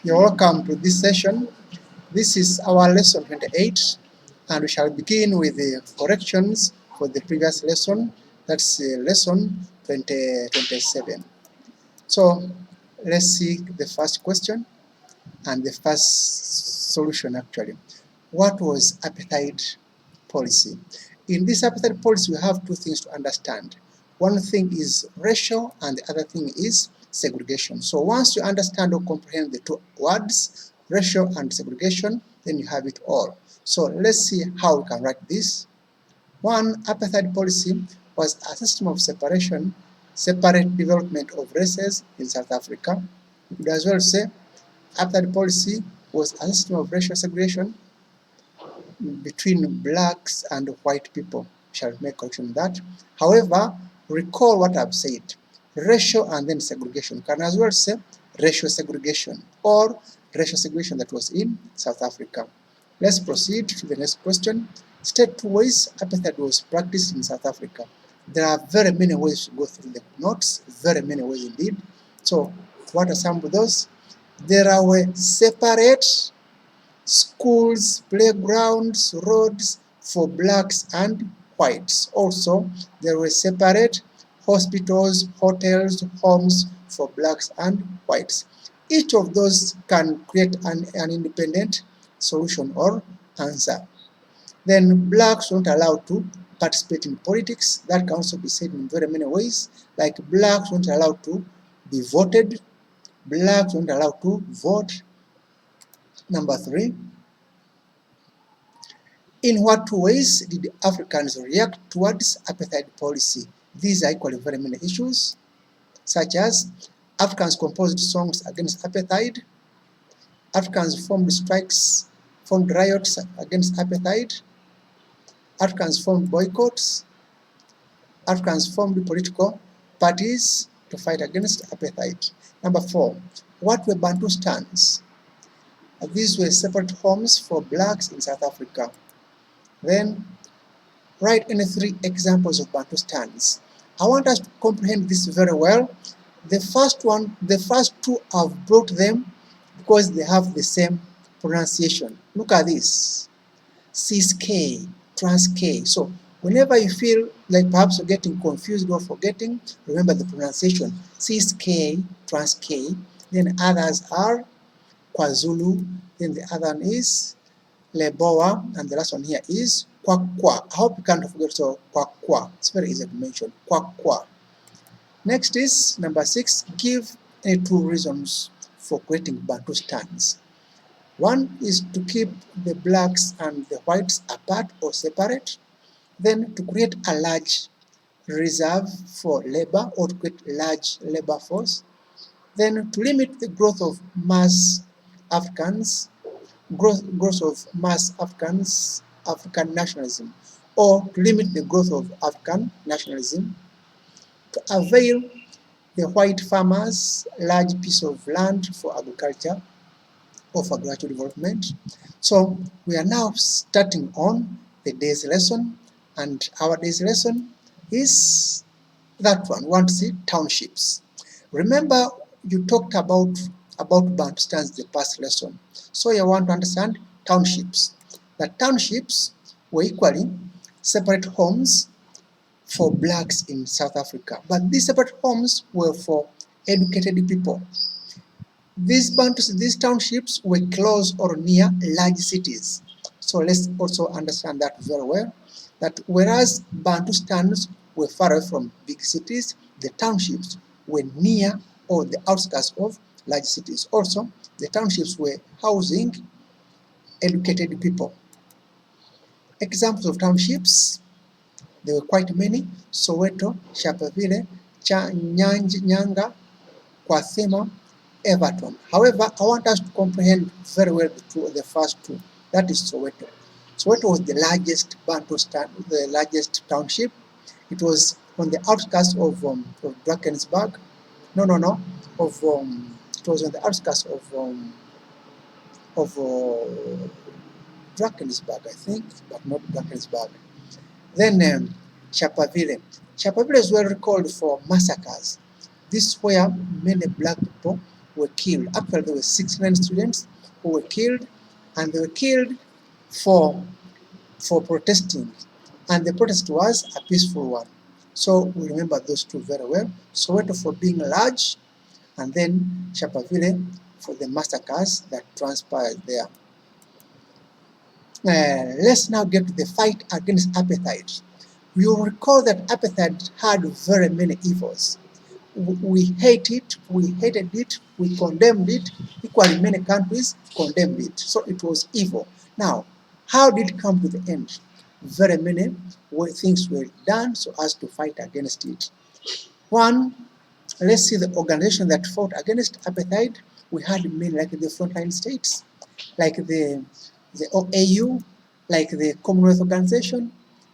You're welcome to this session. This is our lesson 28, and we shall begin with the corrections for the previous lesson. That's lesson 27. So let's see the first question and the first solution actually. What was apartheid policy? In this apartheid policy, we have two things to understand. One thing is racial and the other thing is segregation. So once you understand or comprehend the two words, racial and segregation, then you have it all. So let's see how we can write this. One, apartheid policy was a system of separate development of races in South Africa. You could as well say apartheid policy was a system of racial segregation between blacks and white people. We shall make correction on that. However, recall what I've said. Racial and then segregation. You can as well say racial segregation or racial segregation that was in South Africa. Let's proceed to the next question. State two ways apartheid was practiced in South Africa. There are very many ways to go through the notes, very many ways indeed. So, what are some of those? There were separate schools, playgrounds, roads for blacks and whites. Also, there were separate hospitals, hotels, homes for blacks and whites. Each of those can create an independent solution or answer. Then blacks weren't allowed to participate in politics. That can also be said in very many ways, like blacks weren't allowed to be voted, blacks weren't allowed to vote. Number three, in what ways did Africans react towards apartheid policy? These are equally very many issues, such as Africans composed songs against apartheid, Africans formed riots against apartheid, Africans formed boycotts, Africans formed political parties to fight against apartheid. Number four, what were Bantustans? These were separate homes for blacks in South Africa. Then write any three examples of Bantustans. I want us to comprehend this very well. The first two, I've brought them because they have the same pronunciation. Look at this. Cis-K, trans-K. So whenever you feel like perhaps you're getting confused or forgetting, remember the pronunciation. Cis-K, trans-K. Then others are KwaZulu. Then the other one is Leboa, and the last one here is Kwakwa. I hope you can't forget so Kwakwa. It's very easy to mention. Kwakwa. Next is number 6. Give any two reasons for creating Bantustans. One is to keep the blacks and the whites apart or separate. Then to create a large reserve for labor or to create large labor force. Then to limit the growth of mass Africans, growth of mass African nationalism, or to limit the growth of African nationalism, to avail the white farmers large piece of land for agriculture or for agricultural development. So we are now starting on the day's lesson, and our day's lesson is that one. We want to see townships. Remember, you talked about Bantustans the past lesson. So you want to understand townships. The townships were equally separate homes for blacks in South Africa. But these separate homes were for educated people. These townships were close or near large cities. So let's also understand that very well, that whereas Bantustans were far away from big cities, the townships were near or the outskirts of large cities. Also, the townships were housing educated people. Examples of townships, there were quite many: Soweto, Sharpeville, Nyanga, Kwathema, Everton. However, I want us to comprehend very well the first two. That is Soweto. Soweto was the largest Bantustan, the largest township. It was on the outskirts of Drakensberg. No. It was on the outskirts of Drakensberg, I think, but not Drakensberg. Then Sharpeville. Sharpeville is well recalled for massacres. This is where many black people were killed. Actually, there were 69 students who were killed, and they were killed for protesting, and the protest was a peaceful one. So we remember those two very well. Soweto for being large, and then Sharperville for the massacres that transpired there. Let's now get to the fight against apartheid. You'll recall that apartheid had very many evils. We hate it, we hated it, we condemned it. Equally, many countries condemned it. So it was evil. Now, how did it come to the end? Very many things were done so as to fight against it. One, let's see the organization that fought against apartheid. We had many, like the frontline states, like the OAU, like the Commonwealth Organization,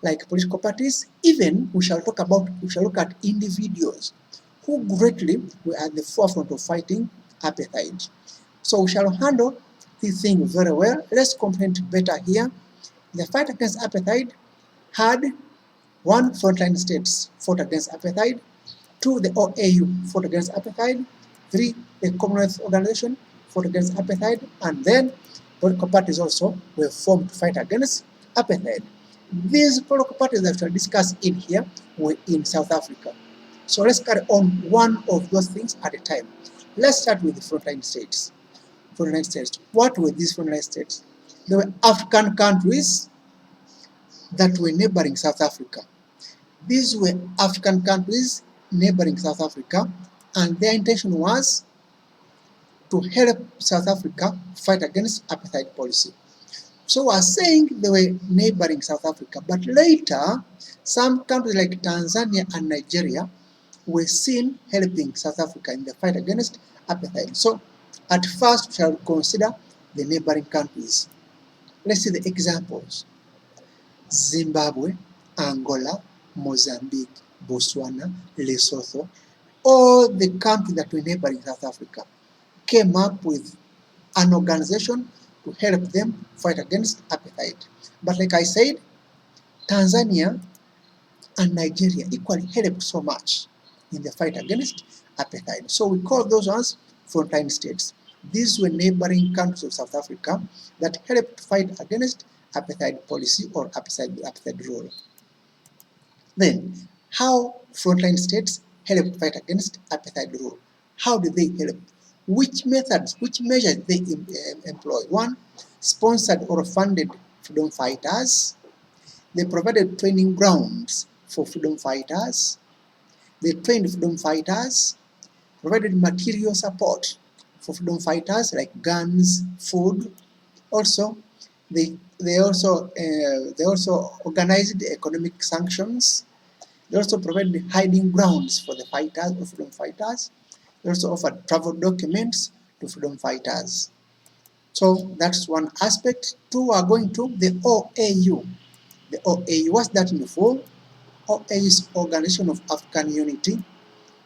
like political parties. Even we shall look at individuals who greatly were at the forefront of fighting apartheid. So we shall handle this thing very well. Let's comprehend better here. The fight against apartheid had one, frontline states fought against apartheid; two, the OAU fought against apartheid; three, the Commonwealth Organization fought against apartheid; and then political parties also were formed to fight against apartheid. These political parties that we are discussing in here were in South Africa. So let's carry on one of those things at a time. Let's start with the frontline states. Frontline states. What were these frontline states? They were African countries that were neighboring South Africa. These were African countries neighboring South Africa, and their intention was to help South Africa fight against apartheid policy. So we're saying they were neighboring South Africa, but later some countries like Tanzania and Nigeria were seen helping South Africa in the fight against apartheid. So at first we shall consider the neighboring countries. Let's see the examples. Zimbabwe, Angola, Mozambique, Botswana, Lesotho, all the countries that were neighboring South Africa came up with an organization to help them fight against apartheid. But like I said, Tanzania and Nigeria equally helped so much in the fight against apartheid. So we call those ones frontline states. These were neighboring countries of South Africa that helped fight against apartheid policy or apartheid rule. Then, how frontline states helped fight against apartheid rule? How did they help? Which methods, which measures they employ? One, sponsored or funded freedom fighters. They provided training grounds for freedom fighters. They trained freedom fighters, provided material support for freedom fighters like guns, food. Also, they also organized economic sanctions. They also provided hiding grounds for the fighters or freedom fighters. They also offered travel documents to freedom fighters. So that's one aspect. Two are going to the OAU. The OAU, what's that in full? OAU is Organization of African Unity.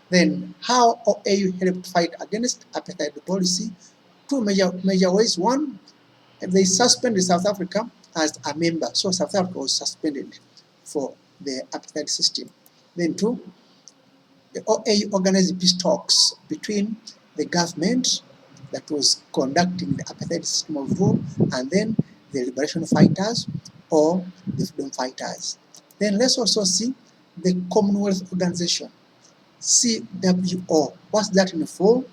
Then how OAU helped fight against apartheid policy? Two major ways. One, they suspended South Africa as a member. So South Africa was suspended for the apartheid system. Then two, the OAU organized peace talks between the government that was conducting the apartheid system of rule and then the liberation fighters or the freedom fighters. Then let's also see the Commonwealth Organization, CWO. What's that in full?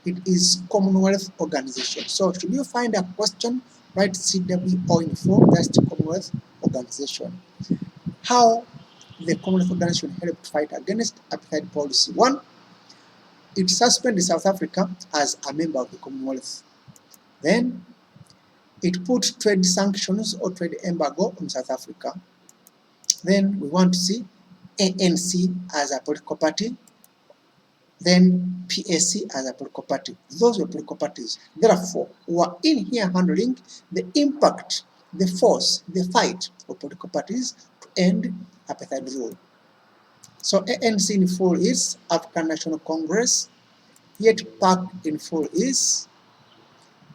It is Commonwealth Organization. So should you find a question, write CWO in full, that's the Commonwealth Organization. How the Commonwealth Organization helped fight against apartheid policy? One, it suspended South Africa as a member of the Commonwealth. Then it put trade sanctions or trade embargo on South Africa. Then we want to see ANC as a political party. Then PAC as a political party. Those were political parties. Therefore, we are in here handling the impact, the force, the fight of political parties to end apartheid rule. So ANC in full is African National Congress, yet PAC in full is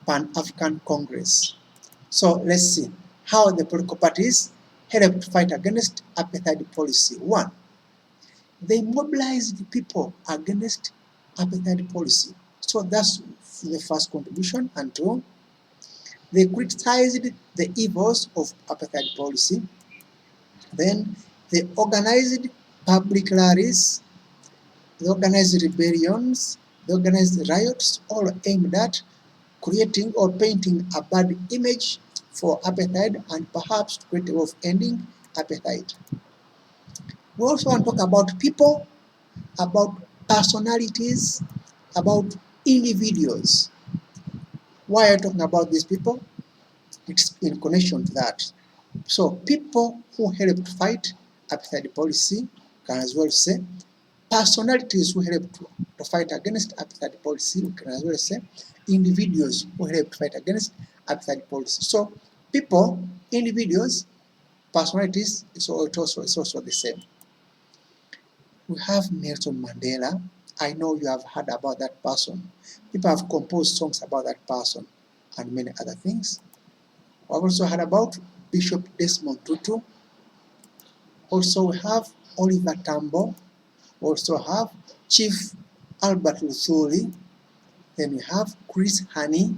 Pan-African Congress. So let's see how the political parties helped fight against apartheid policy. One, they mobilized people against apartheid policy. So that's the first contribution. And two, they criticized the evils of apartheid policy. Then they organized public rallies, they organized rebellions, they organized riots, all aimed at creating or painting a bad image for apartheid and perhaps to create a way of ending apartheid. We also want to talk about people, about personalities, about individuals. Why are you talking about these people? It's in connection to that. So people who helped fight apartheid policy can as well say personalities who helped to fight against apartheid policy, we can as well say individuals who helped fight against apartheid policy. So people, individuals, personalities, it's also the same. We have Nelson Mandela. I know you have heard about that person. People have composed songs about that person and many other things. I've also heard about Bishop Desmond Tutu. Also we have Oliver Tambo. We also have Chief Albert Luthuli. Then we have Chris Hani.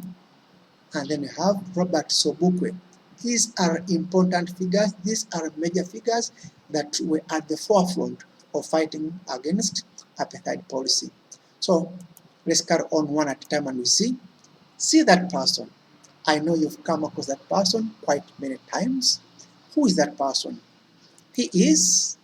And then we have Robert Sobukwe. These are important figures. These are major figures that were at the forefront of fighting against apartheid policy. So let's carry on one at a time and we see that person. I know you've come across that person quite many times. Who is that person? He is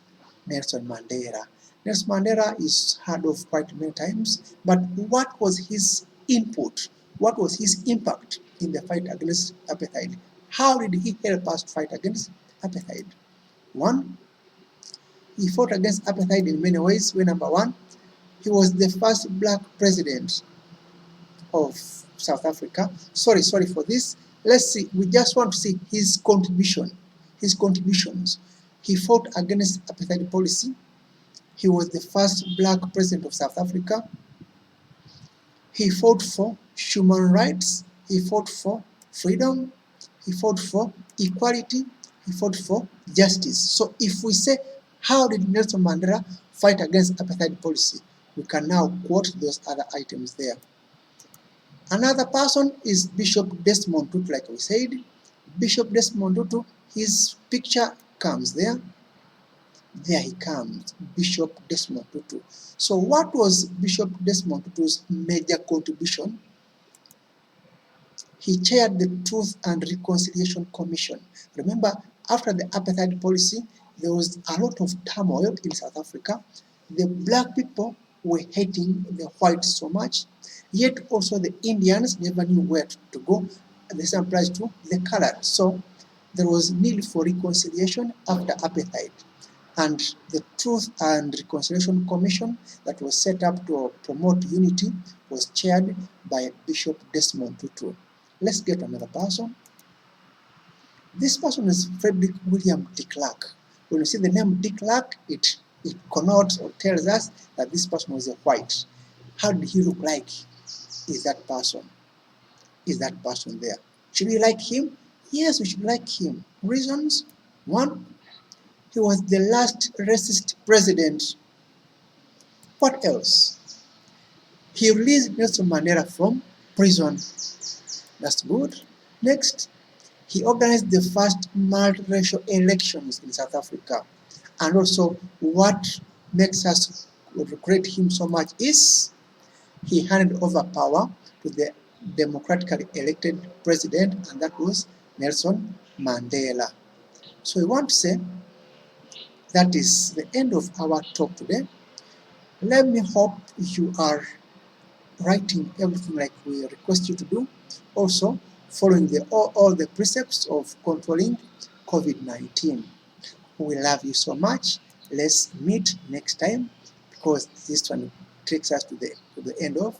Nelson Mandela. Nelson Mandela is heard of quite many times, but what was his input? What was his impact in the fight against apartheid? How did he help us to fight against apartheid? One, he fought against apartheid in many ways. Number one, he was the first black president of South Africa. Sorry for this. Let's see. We just want to see his contributions. He fought against apartheid policy. He was the first black president of South Africa. He fought for human rights. He fought for freedom. He fought for equality. He fought for justice. So if we say, how did Nelson Mandela fight against apartheid policy? We can now quote those other items there. Another person is Bishop Desmond Tutu, like we said. Bishop Desmond Tutu, his picture comes there. There he comes, Bishop Desmond Tutu. So what was Bishop Desmond Tutu's major contribution? He chaired the Truth and Reconciliation Commission. Remember, after the apartheid policy, there was a lot of turmoil in South Africa. The black people were hating the whites so much, yet also the Indians never knew where to go. And the same applies to the colored. So there was need for reconciliation after apartheid. And the Truth and Reconciliation Commission that was set up to promote unity was chaired by Bishop Desmond Tutu. Let's get another person. This person is Frederick William de Klerk. When you see the name de Klerk, it connotes or tells us that this person was a white. How did he look like? Is that person there? Should we like him? Yes, we should like him. Reasons? One, he was the last racist president. What else? He released Nelson Mandela from prison. That's good. Next, he organized the first multiracial elections in South Africa. And also, what makes us regret him so much is he handed over power to the democratically elected president, and that was Nelson Mandela. So we want to say that is the end of our talk today. Let me hope you are writing everything like we request you to do. Also, following all the precepts of controlling COVID-19. We love you so much. Let's meet next time because this one takes us to the end of